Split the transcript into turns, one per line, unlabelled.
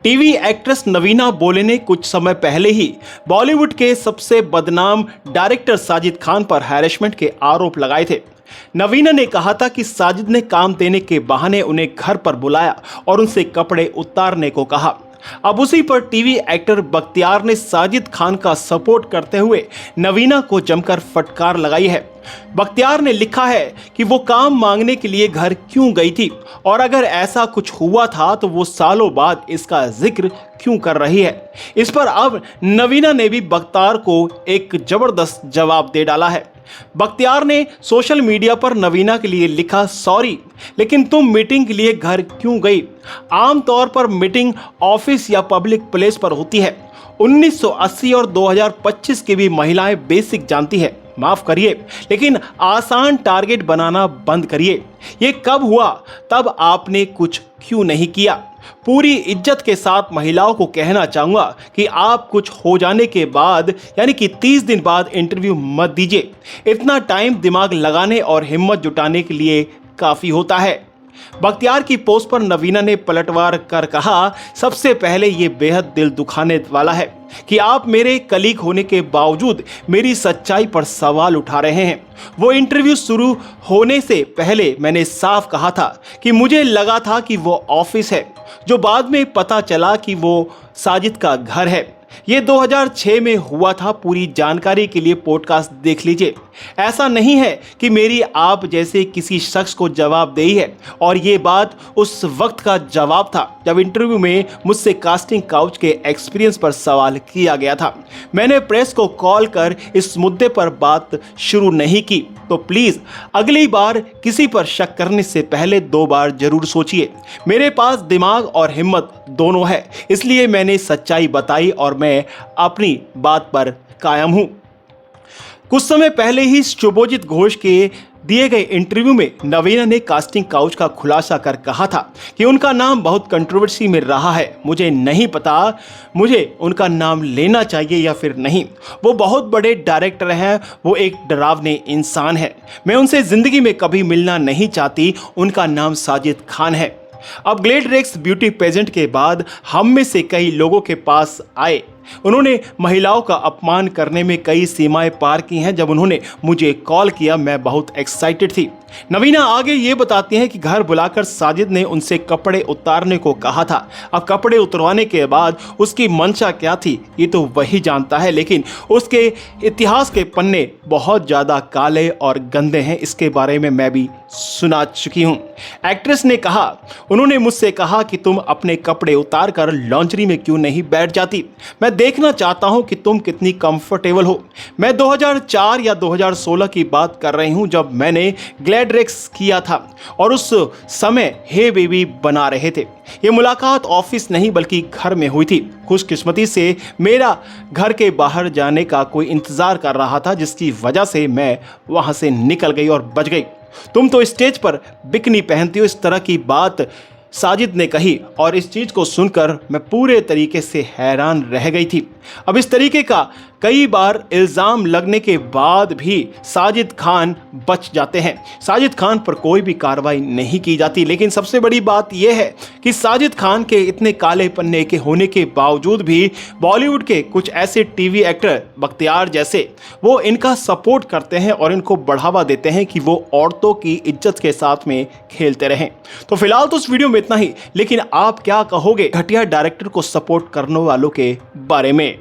TV actress नवीना बोले ने कुछ समय पहले ही बॉलीवुड के सबसे बदनाम डायरेक्टर साजिद खान पर हैरेसमेंट के आरोप लगाए थे। नवीना ने कहा था कि साजिद ने काम देने के बहाने उन्हें घर पर बुलाया और उनसे कपड़े उतारने को कहा। अब उसी पर टीवी एक्टर बख्तियार ने साजिद खान का सपोर्ट करते हुए नवीना को जमकर फटकार लगाई है। बख्तियार ने लिखा है कि वो काम मांगने के लिए घर क्यों गई थी और अगर ऐसा कुछ हुआ था तो वो सालों बाद इसका जिक्र क्यों कर रही है। इस पर अब नवीना ने भी बख्तियार को एक जबरदस्त जवाब दे डाला है। बख्तियार ने सोशल मीडिया पर नवीना के लिए लिखा, सॉरी लेकिन तुम मीटिंग के लिए घर क्यों गई? आमतौर पर मीटिंग ऑफिस या पब्लिक प्लेस पर होती है। 1980 और 2025 की भी महिलाएं बेसिक जानती है। माफ करिए लेकिन आसान टारगेट बनाना बंद करिए। ये कब हुआ? तब आपने कुछ क्यों नहीं किया? पूरी इज्जत के साथ महिलाओं को कहना चाहूंगा कि आप कुछ हो जाने के बाद यानी कि 30 दिन बाद इंटरव्यू मत दीजिए। इतना टाइम दिमाग लगाने और हिम्मत जुटाने के लिए काफी होता है। बख्तियार की पोस्ट पर नवीना ने पलटवार कर कहा, सबसे पहले ये बेहद दिल दुखाने वाला है कि आप मेरे कलीग होने के बावजूद मेरी सच्चाई पर सवाल उठा रहे हैं। वो इंटरव्यू शुरू होने से पहले मैंने साफ कहा था कि मुझे लगा था कि वो ऑफिस है, जो बाद में पता चला कि वो साजिद का घर है। ये 2006 में हुआ था। पूरी जानकारी के लिए पॉडकास्ट देख लीजिए। ऐसा नहीं है कि मेरी आप जैसे किसी शख्स को जवाबदेही है और ये बात उस वक्त का जवाब था जब इंटरव्यू में मुझसे कास्टिंग काउच के एक्सपीरियंस पर सवाल किया गया था। मैंने प्रेस को कॉल कर इस मुद्दे पर बात शुरू नहीं की, तो प्लीज अगली बार किसी पर शक करने से पहले 2 बार जरूर सोचिए। मेरे पास दिमाग और हिम्मत दोनों है, इसलिए मैंने सच्चाई बताई और मैं अपनी बात पर कायम हूं। कुछ समय पहले ही शुभोजीत घोष के दिए गए इंटरव्यू में नवीना ने कास्टिंग काउच का खुलासा कर कहा था कि उनका नाम बहुत कंट्रोवर्सी में रहा है। मुझे नहीं पता मुझे उनका नाम लेना चाहिए या फिर नहीं। वो बहुत बड़े डायरेक्टर हैं, वो एक डरावने इंसान है। मैं उनसे जिंदगी में कभी मिलना नहीं चाहती। उनका नाम साजिद खान है। अब ग्लैडरेक्स ब्यूटी पेजेंट के बाद हम में से कई लोगों के पास आए। उन्होंने महिलाओं का अपमान करने में कई सीमाएं पार की हैं। जब उन्होंने मुझे कॉल किया मैं बहुत एक्साइटेड थी। नवीना आगे ये बताती हैं कि घर बुलाकर साजिद ने उनसे कपड़े उतारने को कहा था। अब कपड़े उतरवाने के बाद उसकी मंशा क्या थी ये तो वही जानता है, लेकिन उसके इतिहास के पन्ने बहुत ज़्यादा काले और गंदे हैं। इसके बारे में मैं भी सुना चुकी हूँ। एक्ट्रेस ने कहा, उन्होंने मुझसे कहा कि तुम अपने कपड़े उतार कर लॉन्ड्री में क्यों नहीं बैठ जाती? मैं देखना चाहता हूं कि तुम कितनी कंफर्टेबल हो। मैं 2004 या 2016 की बात कर रही हूं जब मैंने ग्लैडरेक्स किया था और उस समय हे बेबी बना रहे थे। ये मुलाकात ऑफिस नहीं बल्कि घर में हुई थी। खुशकिस्मती से मेरा घर के बाहर जाने का कोई इंतजार कर रहा था, जिसकी वजह से मैं वहां से निकल गई और बच गई। तुम तो स्टेज पर बिकनी पहनती हो, इस तरह की बात साजिद ने कही और इस चीज को सुनकर मैं पूरे तरीके से हैरान रह गई थी। अब इस तरीके का कई बार इल्ज़ाम लगने के बाद भी साजिद खान बच जाते हैं। साजिद खान पर कोई भी कार्रवाई नहीं की जाती। लेकिन सबसे बड़ी बात यह है कि साजिद खान के इतने काले पन्ने के होने के बावजूद भी बॉलीवुड के कुछ ऐसे टीवी एक्टर बख्तियार जैसे वो इनका सपोर्ट करते हैं और इनको बढ़ावा देते हैं कि वो औरतों की इज्जत के साथ में खेलते रहें। तो फिलहाल तो इस वीडियो में इतना ही, लेकिन आप क्या कहोगे घटिया डायरेक्टर को सपोर्ट करने वालों के बारे में?